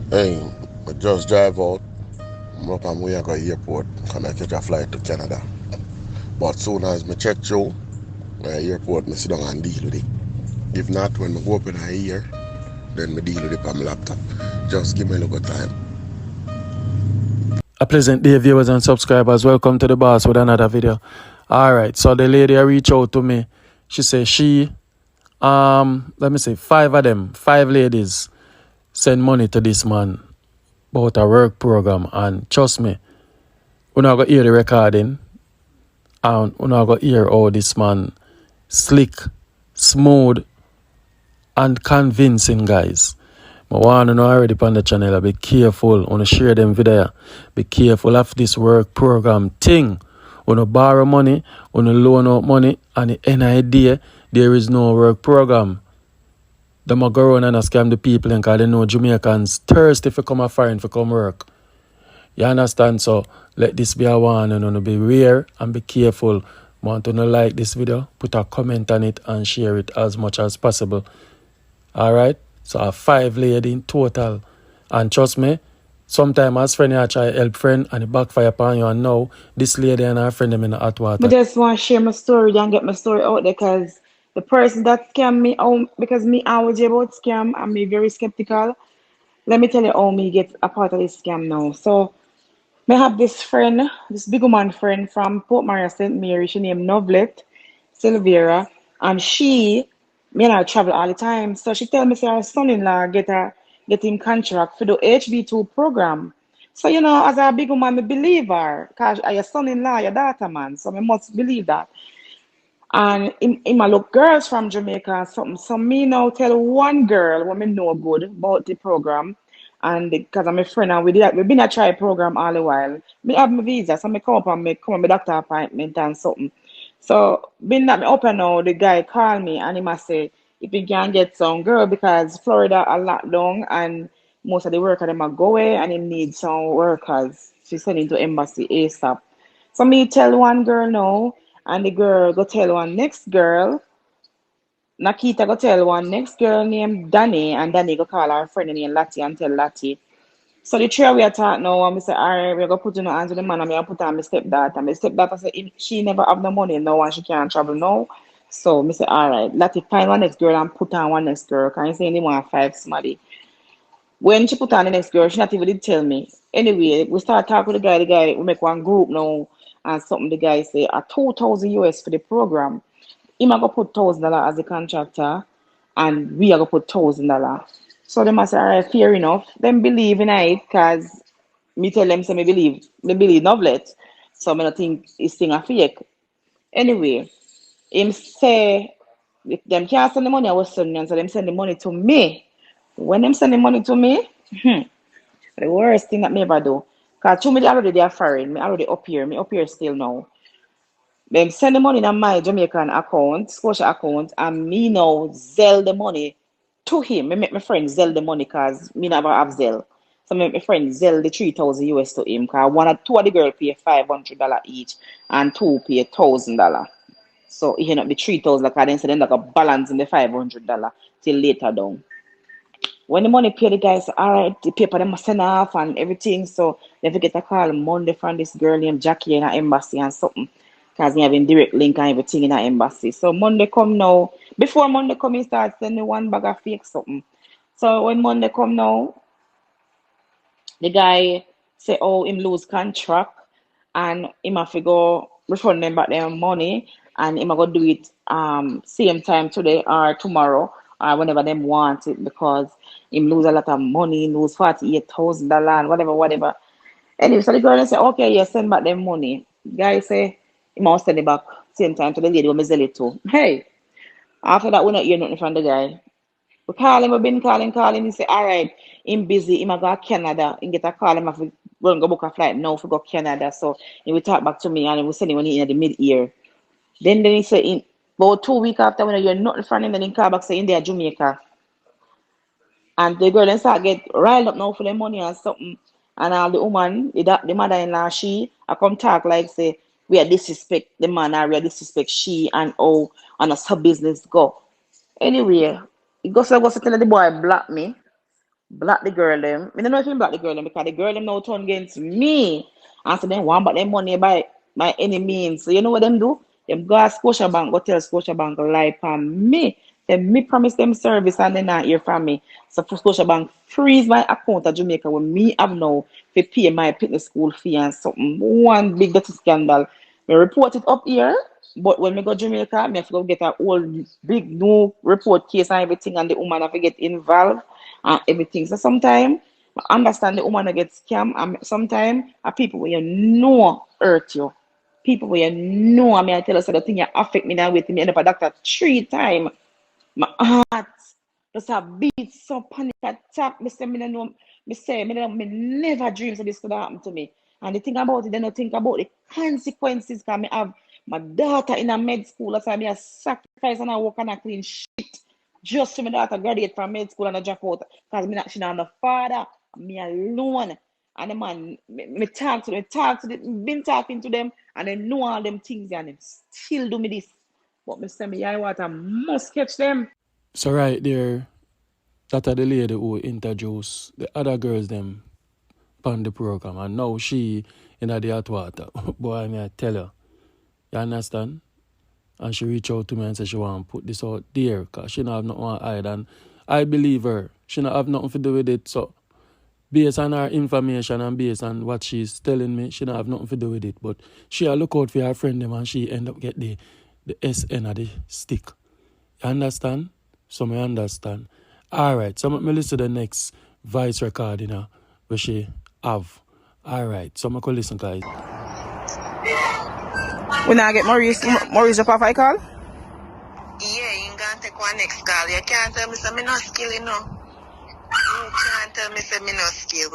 Hey, I just drive out. I'm up on way I go airport. Can I catch a flight to Canada? But soon as me check through airport, me sit down and deal with it. If not, when me go up in a year, then me deal with it on my laptop. Just give me a little time. A pleasant day, viewers and subscribers. Welcome to the boss with another video. Alright, so the lady reached out to me. She said let me say five ladies send money to this man about a work program. And trust me, we're not going to hear the recording and we're not going to hear how this man slick, smooth, and convincing, guys. I want to know already on the channel, be careful. I want to share them video. Be careful of this work program thing. When you borrow money, when you loan out money, and the end of the day, there is no work program. Them a go around and scam the people because they know Jamaicans thirsty for come a foreign for come work. You understand? So let this be a warning and be aware and be careful. Want to like this video, put a comment on it and share it as much as possible. Alright? So I have 5 ladies in total. And trust me, sometimes as friend I try help friend and it backfire upon you, and now this lady and her friend them in the hot I water. just want to share my story and get my story out there because the person that scammed me, because me I was about scam and me very skeptical. Let me tell you how me get a part of this scam now. So me have this friend, this big woman friend from Port Maria St. Mary. She named Novlet Silvera, and me and I travel all the time. So she tell me say her son-in-law get him contract for the HB2 program. So as a big woman, me believe her, cause your son-in-law, your daughter man. So me must believe that. And in my look girls from Jamaica and something. So me now tell one girl what me know good about the program. And because I'm a friend and we've been a try program all the while. Me have my visa, so me come on my doctor appointment and something. So being that me open now, the guy call me and he must say if he can get some girl because Florida a lockdown and most of the workers them are go away and he need some workers. She's sending to embassy ASAP. So me tell one girl no, and the girl go tell one next girl. Nakita go tell one next girl named Danny, and Danny go call her friend named Lottie and tell Lottie. So the three we are talking now, and we say, all right, we're gonna put in our hands with the man, and me put on my stepdaughter. My stepdaughter say she never have no money now, and she can't travel now. So me say, all right, Lottie find one next girl and put on one next girl. Can you say any one five somebody? When she put on the next girl, she not even did tell me. Anyway, we start talking with the guy. The guy we make one group now, and something the guy say a 2,000 US for the program. Him a go put $1,000 as a contractor, and we are gonna put $1,000. So they must say, all right, fair enough. Them believe in it, cause me tell them say me believe Novlet. So me not think it's thing a fake. Anyway, him say if them can't send the money, I was sending, so them send the money to me. When them send the money to me, the worst thing that me ever do. Cause to me they already they are foreign. Me up here still now. Them send the money in my Jamaican account, Scotia account, and me now sell the money to him. Me make my friend sell the money because me never have Zelle. So me make my friend sell the 3,000 US to him because two of the girl pay $500 each and two pay $1,000. So he end up the 3,000 because then say them like a balance in the $500 till later down. When the money pay the guys, all right, the paper them must send off and everything. So they get a call Monday from this girl named Jackie in her embassy and something. Because he having direct link and everything in her embassy. So Monday come now. Before Monday come, he start sending one bag of fake something. So when Monday come now, the guy say, oh, him lose contract and him have to go refund them back their money and him a go do it same time today or tomorrow or whenever them want it because him lose a lot of money, lose $48,000 and whatever. Anyway, so the girl say, okay, yeah, send back them money. Guy say, he must send it back same time to the lady who me sell it to. Hey, after that we not hear nothing from the guy. We call him, we been calling. He say, all right, him busy, him a go to Canada. He get a call, him have to run go book a flight now for go Canada. So he will talk back to me and he will send him when he in the mid-year. Then he say, in about 2 weeks after when you hear nothing from him, then he call back say in there Jamaica. And the girl then start get riled up now for the money and something. And all the woman, the mother-in-law, she I come talk like say, we are disrespect the man or we are disrespect she and oh and us her business go. Anyway, he goes to tell the boy block me. block the girl them. I don't know if you block the girl them because the girl them now turn against me. And so them want back them money by any means. So you know what them do? Them go to Scotiabank, go tell Scotiabank lie on me. Then me promise them service and they not hear from me. So for Scotiabank freeze my account at Jamaica when me have now to pay my fitness school fee and something. One big dirty scandal. We report it up here, but when we go Jamaica, me have to go get a whole big new report case and everything, and the woman have to get involved and everything. So sometimes I understand the woman get scam, and sometimes people where you know hurt you. People where you know, I mean, I tell us so the thing you affect me now with me end up a doctor 3 times. My heart just a beat, so panic attack. Me say me no know, me never dreams of this could happen to me. And the thing about it, they don't think about the consequences. Cause me have my daughter in a med school. That's why me a sacrifice and I work and I clean shit just so my daughter graduate from med school and I drop out. Cause me not she not no father. Me alone. And the man, me talk to them, been talking to them, and they know all them things and them still do me this. But me say me I want I must catch them. So right there, that are the lady who introduced the other girls them on the program, and now she in the hot water. Boy, I mean, I tell her, you understand? And she reach out to me and say she want to put this out there because she don't have nothing to hide, and I believe her. She don't have nothing to do with it, so based on her information and based on what she's telling me, she don't have nothing to do with it. But she look out for her friend them and she end up get the SN of the stick. You understand? So I understand. Alright, so let me listen to the next voice recording where she have. Alright, so I'm going to listen, guys. When I get Maurice up off I call? Yeah, you can take one next call. You can't tell me some no skill, you know. You can't tell me some no skill.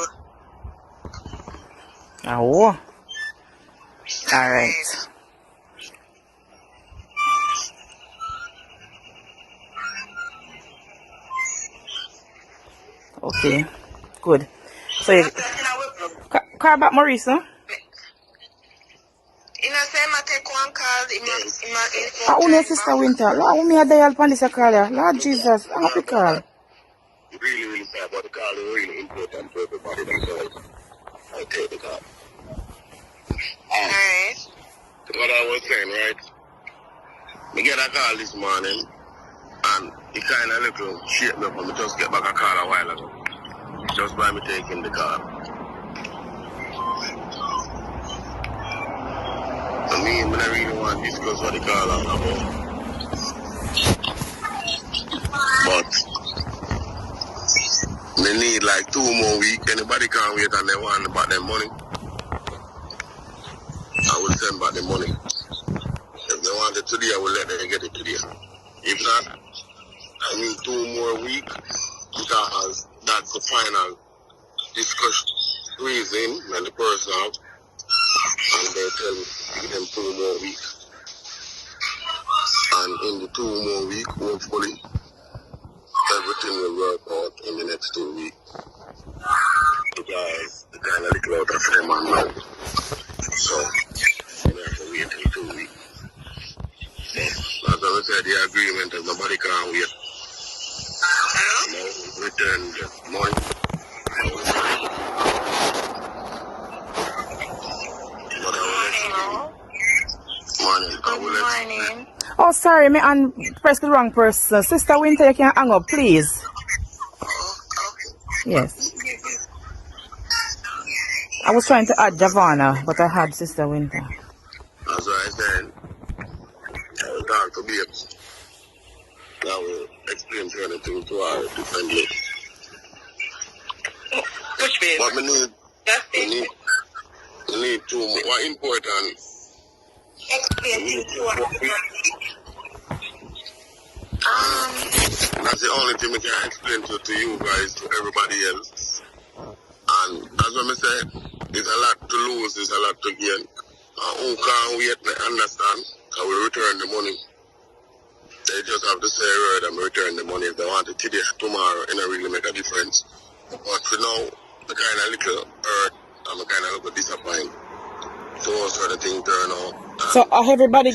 Oh. Alright. Okay. Good. So you call back Maurice, huh? You know, say I take one call. Oh, no, Sister Winter. Lord, me a dial upon this call ya. Lord Jesus, I'm happy call. Really, really sad, but the call is really important to everybody because I take the call. Alright. What I was saying, right? We get a call this morning, and it kind of little shake me up, and I just get back a call a while ago. Just by me taking the call. I mean, I really want to discuss what the call is about. But they need like 2 more weeks. Anybody can't wait and they want about their money. I will send back the money. If they want it today, I will let them get it today. If not, I need 2 more weeks because that's the final discussion reason when the person out and they tell me give them 2 more weeks. And in the 2 more weeks, hopefully, everything will work out in the next 2 weeks. Because the kind of little out of them and now. So, we have to wait in 2 weeks. But, as I said, the agreement is nobody can wait. Now, return the money. Morning. Good morning. Oh, sorry, me and press the wrong person. Sister Winter, you can hang up, please. Yes. I was trying to add Javana, but I had Sister Winter. As I said, I will talk to Babes. I will explain anything to her differently. Which babe? But we need That's it. we need 2 more. What important? Explain to her. That's the only thing we can explain to you guys, to everybody else. And as I say, there's a lot to lose, there's a lot to gain. Who can't wait, they understand. I will return the money. They just have to say a word and return the money. If they want it today, tomorrow, it don't really make a difference. But for now, the kind of little hurt and the kind of little disappointed. So the thing turn out. So everybody,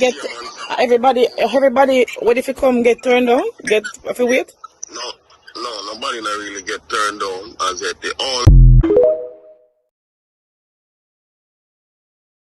what if you come get turned down? If you wait? No, nobody nobody not really get turned down as yet. They all